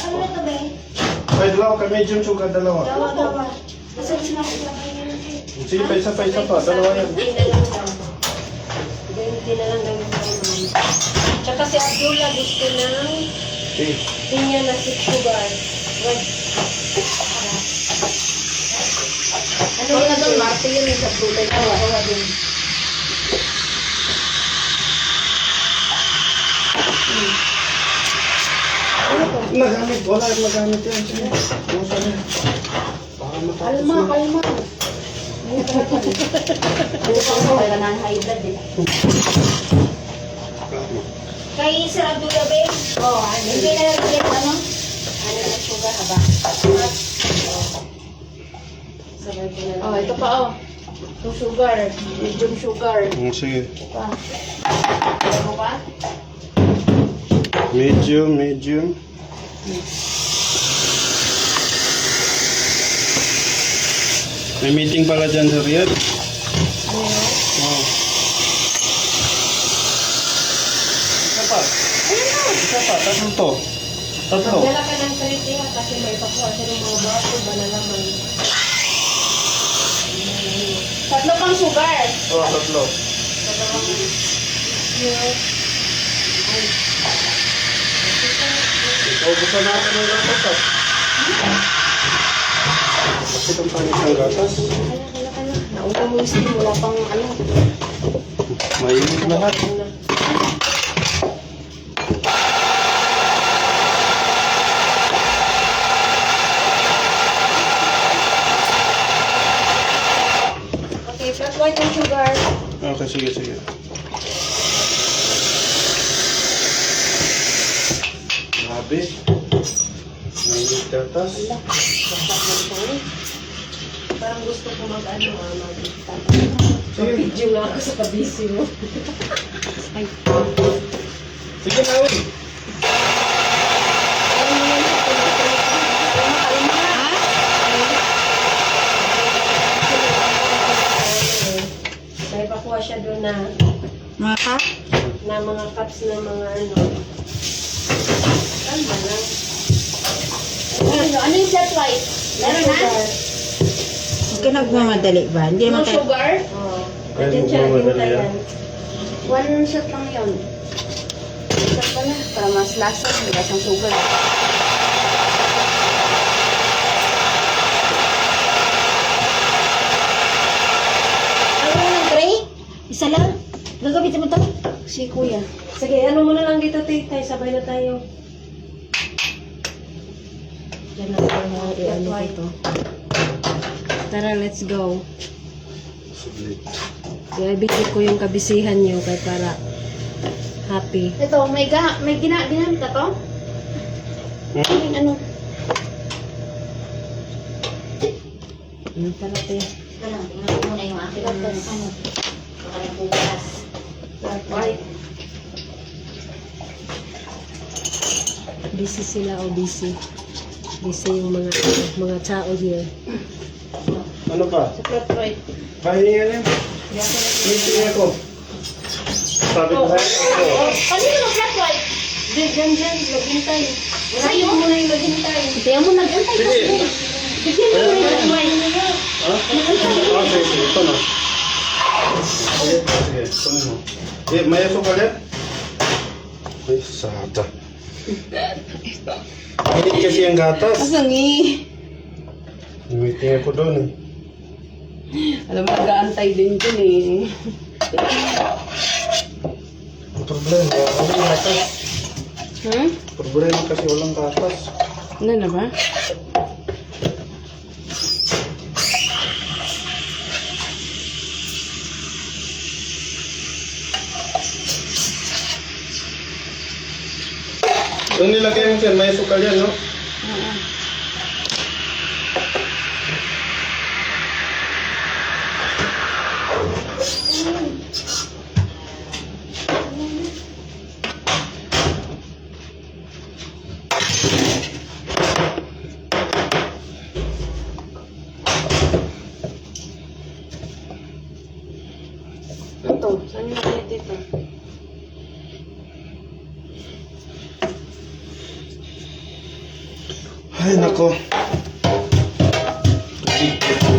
Ano na ito, be? Ay, dalawa ka. Medium sugar, dalawa. Dalawa. Kasi sinabi na kayo. Sige, pa isa pa. Dalawa yan. Hindi na lang gawin namin. Tsaka si Abdullah gusto ng Sige. pinya na 6 sugar. Ano na doon, Marte yun yung sa Abdullah. Awa din. Magamit. Wala yung magamit yan. Sige. Pusa niya. Baka matapos na. Kalma. Kaya na high blood eh. Kay Sir Abdullah, be? Oo, hindi na nagigit ano? Ano na sugar, haba? Sabay ko na lang. Oh, ito pa, oh. Yung sugar. Medium sugar. Sige. Pa. Ano mo ba? Medium. May meeting pala dyan sa Riyadh. Oh. Isa pa. Tatlo. Magdala ka ng kriti ha, kasi may pakuha siya ng mga baso ba na naman. Tatlo pang sugar. Oh, tatlo. Ikaw, gusto natin ng gatas. Bakit ang pangit ng gatas? Nauna mo yung steam, wala pang ano. Mainit lahat. Okay, flat white and sugar. Okay, sige. Grabe. Mainit gatas. Parang gusto ko mag-ano mag-dikta. Sige. Video nga ako sa kabisi mo. Ay. Sige na, uy. May pakuha siya doon na Mga ka? mga cups na mga ano. Ano lang? Ano yung flat white? Meron na? Huwag ka nagmamadali ba? Hindi No naman tayo. sugar? Oo. Kaya Diyan siya magmamadali hintayan. yan. One shot lang yun. Shot pa na. Para mas lasa. May lasang sugar. Ano yung tray? Isa lang? Gagamitin mo ito? Si kuya. Sige, ano muna lang dito, Tay. Sabay na tayo. Diyan na tayo mga Ano ko to? Tara, let's go. Sige. I-video ko yung kabisihan niyo kay para happy. Ito, may ginamit ka to? May ano? Tara, te. Ito lang, tingnan ko muna yung aking ano. Kakalang bukas. White. Busy sila o busy. Busy yung mga tao here. Ano pa? Sa flat white. Kahiningan yan. Meeting ako. Sabi ko sa'yo. Kanino ng flat white? Diyan, maghintay. Sa'yo? Mo na yung maghintay. Kaya mo nag-antay ka Sige. sa'yo. Bigyan mo yung flat white. Ha? Sige. Ito na. Sige. Kunin mo. May asukal yan? Ay, sada. Mainit kasi ang gatas. Asangi! Meeting ako doon eh. Alam mo, nag-aantay din dun eh. Ang problema, walang gatas. Problema kasi walang gatas. Ano na ba? Yung nilagay mo dyan, may asukal yan, no? Ito, saan yung ulit dito? Ay, nako.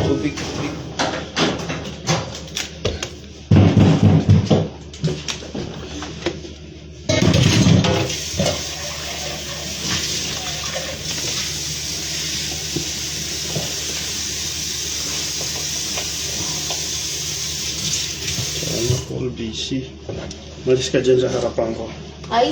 Tubig. Sana all busy. Malis ka dyan sa harapan ko. Ay,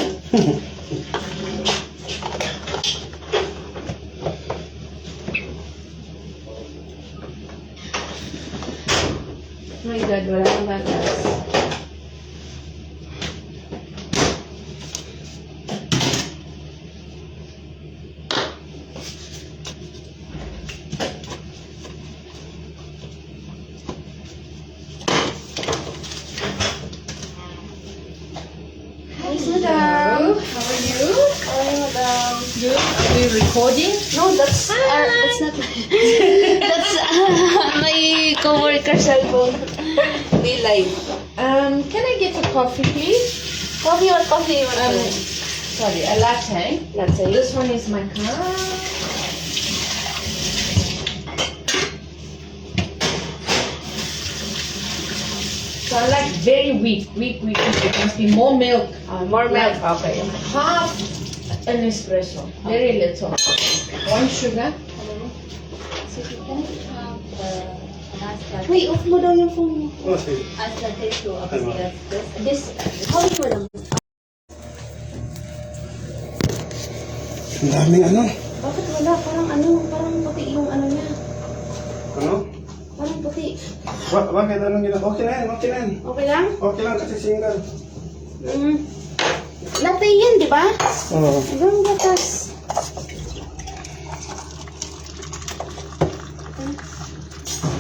Oh my God, wala nang gatas. hi, madam. How are you? Hi, madam. Good. Are we recording? No, that's not that's my coworker cellphone. We live. Can I get a coffee, please? Coffee or coffee? Sorry, a latte. Latte. This one is my cup. So I like very weak. It must be more milk. More milk. Okay. Half an espresso. Very little. One sugar. Wait, off mo daw yung phone mo. Oh, sige. As the tissue of Ay, ma'am. this, how mo lang? Ang daming ano. Bakit wala? Parang puti yung ano niya. Ano? Parang puti. Bakit anong gina? Okay na yan, okay na yan. Okay lang? Okay lang kasi single. Latte yan, di ba? Oo. Ibang gatas.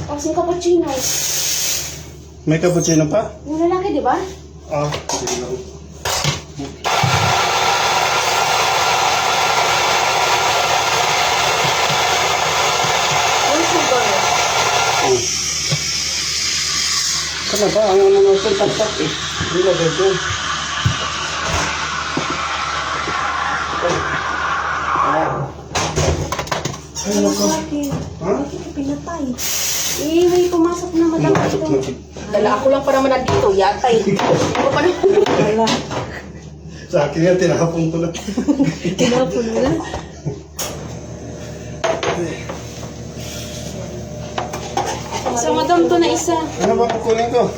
Tapos yung cappuccino. May cappuccino pa? Yung lalaki, di ba? Sige lang. Yung sugar. Ano ba? Ang ano natin, taktak eh. Hindi na ganda. Ay, nako. Ha? Pinatay. Eh, may pumasok na madam Pumasok na. dito. Dala ako lang pa naman na dito, yatay. Ako pa naman. Sa akin yan, tinahapon ko lang. Tinapon mo na. So, madam, to na isa. Ano ba kukunin ko?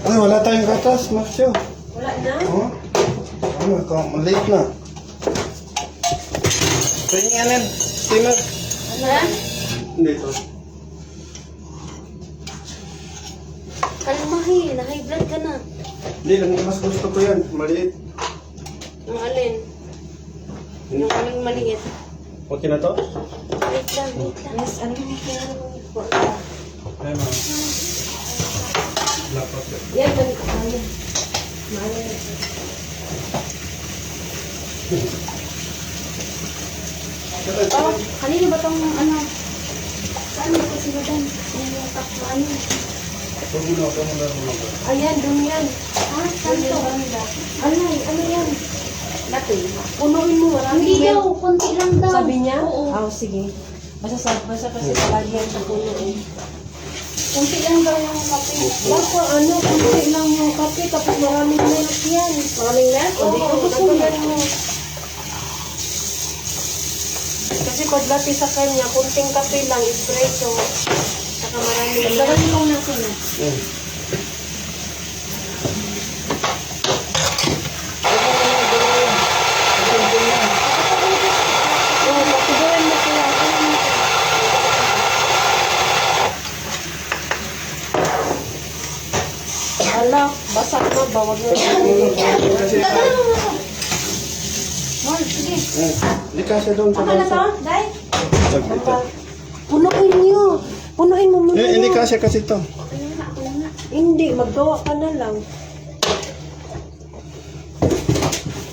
Ay, wala tayong gatas, Marcio. Wala na. Oh? Ano, malate na. Pahinganin, steamer. Ha? Dito. Kalmahi, na-high blood ka na. Hindi, mas gusto ko yan. Maliit. Yung alin? Yung aling maliit. Okay na to? Wait lang, wait lang. Yes, ano yung kaya Ay, ma'am. Lapot. Yan, ano? Oh, kanino ba tong ano? Saan ba kasi ba dan? Yung takbo ano? Ayan, dun yan. Ha? Saan to? Ano yan? Latte. Punuin mo, marami. Hindi daw, konti lang daw. Sabi niya? Oo. Sige. Basta kasi palagi yan sa punuin. Konti lang daw yung kape. Baka kunti lang yung kape kapag maraming milk yan. Maraming milk? Oo, gusto niya. Kasi pag latte sa kanya, kunting kape lang, espresso. Saka maraming milk. Dapat yung natin. Ala, basa na, bawag na. Kasi, Mol, sige. hindi kasi doon sa Tama na to, Day? Dito. Punuin niyo. Punuin mo muna. Hindi kasi to. Hindi, maggawa ka na lang.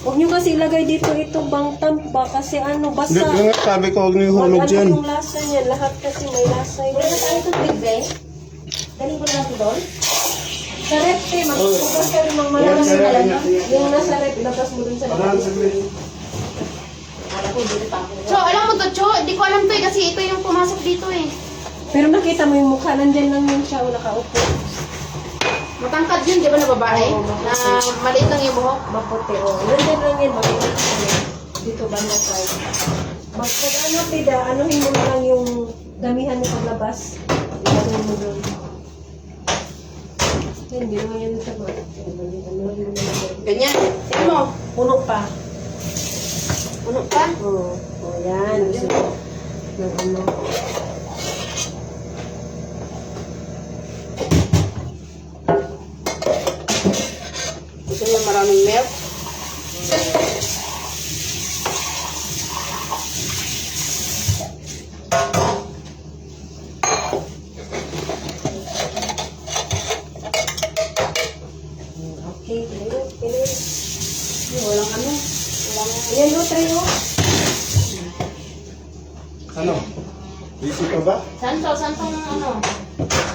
Huwag niyo kasi ilagay dito ito bang tampa kasi basa. Hindi nga sabi ko, huwag niyo hulog Ano dyan. yung lasa niya? Lahat kasi may lasa yun. Wala na tayo ito, Big Day. Galing ko na natin doon. Sa rep, magpupunta ka rin ng Yes, malakas sir. na lang. Yung nasa rep, ilabas mo dun sa Parang rep. sabihin. Cho, alam mo to, Cho, di ko alam to eh, kasi ito yung pumasok dito eh. Pero nakita mo yung mukha, nandyan lang yun siya, nakaupo. Matangkad yun, di ba na babae? Oo, Na maputi. maliit lang yung buhok. Maputi, o. Nandyan lang yun, makinig kami. Dito banda tayo. Basta ano, Tida, anuhin mo na lang yung damihan mo paglabas. Anuhin mo doon. Hindi naman yun sa mga. Anuhin mo na lang. Ganyan. Tignan mo. Puno pa. Puno pa. Oo. O, yan. Gusto mo. Ng ano. Gusto mo maraming milk? Okay, pilit. Walang ano. Ayan, no, try mo. Ano? Busy ka ba? Saan ano?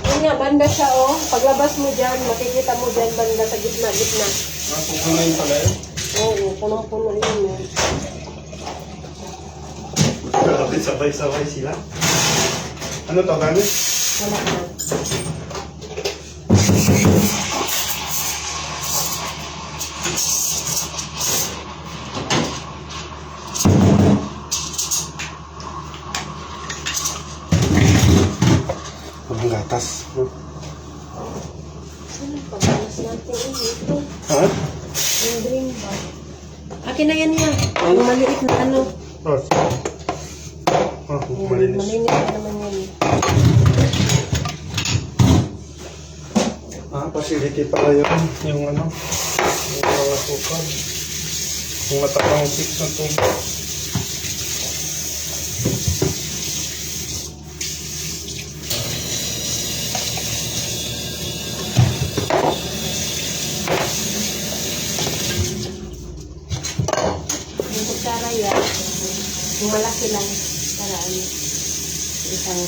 Yun nga, banda siya, oh. Paglabas mo dyan, makikita mo dyan, banda sa gitna-gitna. Pupunayin pala yun. Oo, punong-puno yun, eh. Grabe, sabay-sabay sila. Ano to, gamit? Wala na. Ang gatas. Saan ang pagbalas natin ito? Ha? Yung green ba? Akin na yan niya. Yung maliit na ano. Oh. Oh, Yung malinis. malinis na naman yan. Facility pala yun. Yung ano, yung mga sukad. Yung matakang fix na tubig. Yung kutsara yan. Yung malaki lang. Para ano. Isang.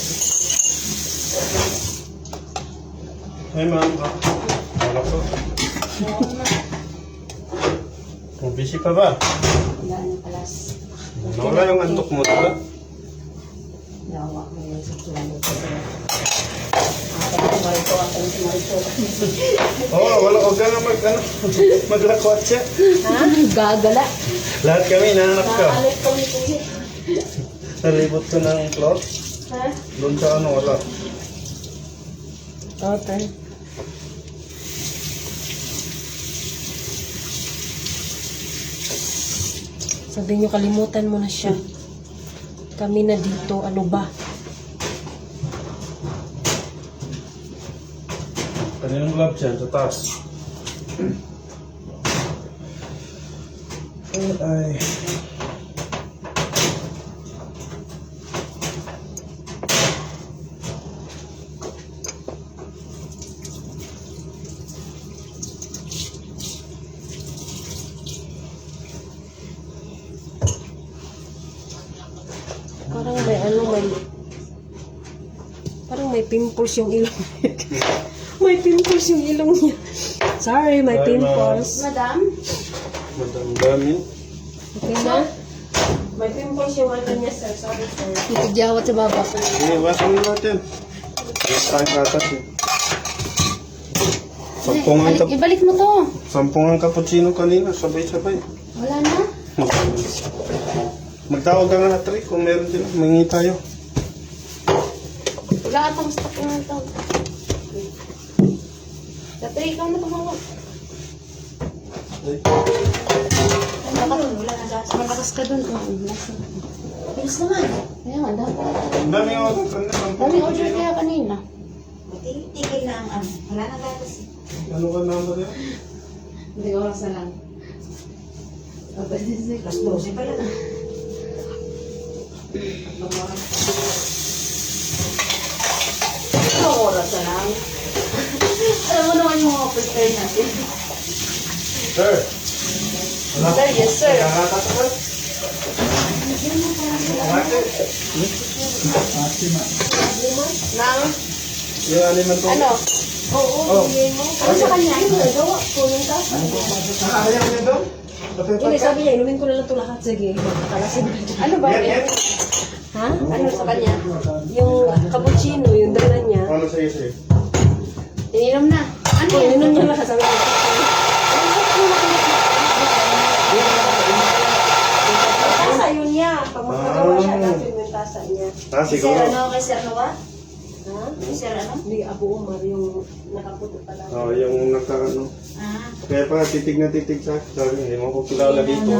Ay, ma'am. Wala ko. Busy pa ba? Wala na palas. Nawala yung antok mo, diba? Nawa ko yun sa tulad ko. Marito ako yung marito. Oo, wala ko gano'n maglakwat siya. Ha? Gagala. Lahat kami, nahanap ka. Naalit kami kuya. Nalibot ko ng cloth. Ha? Doon sa ano, wala. Okay. Sabi niyo, kalimutan mo na siya. Kami na dito, ano ba? Kaninong gloves yan? Sa taas. Ay. Parang may ano, parang may pimples yung ilong niya. May pimples yung ilong niya. Sorry, may Hi, pimples. Madam? Madamdamin. Okay na? May pimples yung ano niya, sir. Sorry, sir. Ipagdiawat sa baba. Iwasan mo natin. Yes, tayo katas eh. Sampungan ka. Ibalik mo to. Sampungan cappuccino kanina. Sabay-sabay. Wala na. Magtawag ka nga na Tri kung meron din. Mangingi tayo. Wala atang stock na ito. Dati ikaw na tumawag. Malakas ka dun. Bilis naman. Kaya nga, dapat. Ang dami order kanina. Dami order kaya kanina. Tigil na ang ano. Wala nang gatas. Ano ka number yan? Hindi, oras na lang. Plus 12 pala. Ano oras na lang? Alam mo naman yung mga prepare natin. Sir. Sir, yes sir. Kakatas ka? Nang, Yung aliman to. ano? Oo, Oh. bigay mo. Ano sa kanya? Ayun, nagawa ko yung tasa. Ayaw niya doon? Hindi, sabi niya, inumin ko na lang ito lahat. Sige, magkakalasin na dyan. Ano ba? Yan, yan. Ha? Ano sa kanya? Yung cappuccino, yung dala niya. Ano sa'yo, sa'yo? Ininom na. Ano Oh, yan? inumin niya lahat. Sabi ko, tasa yun niya. Pag magpagawa siya, gagawin yung tasa niya. Ah, Sir, siguro. ano kay Sir Noah? Ha? Sir, ano? Hindi, Abu Umar, yung nakaputo pala. Oh, yung nagka ano. Ah. Kaya pa titig na titig sa akin. Sabi, hindi mo ko kilala dito.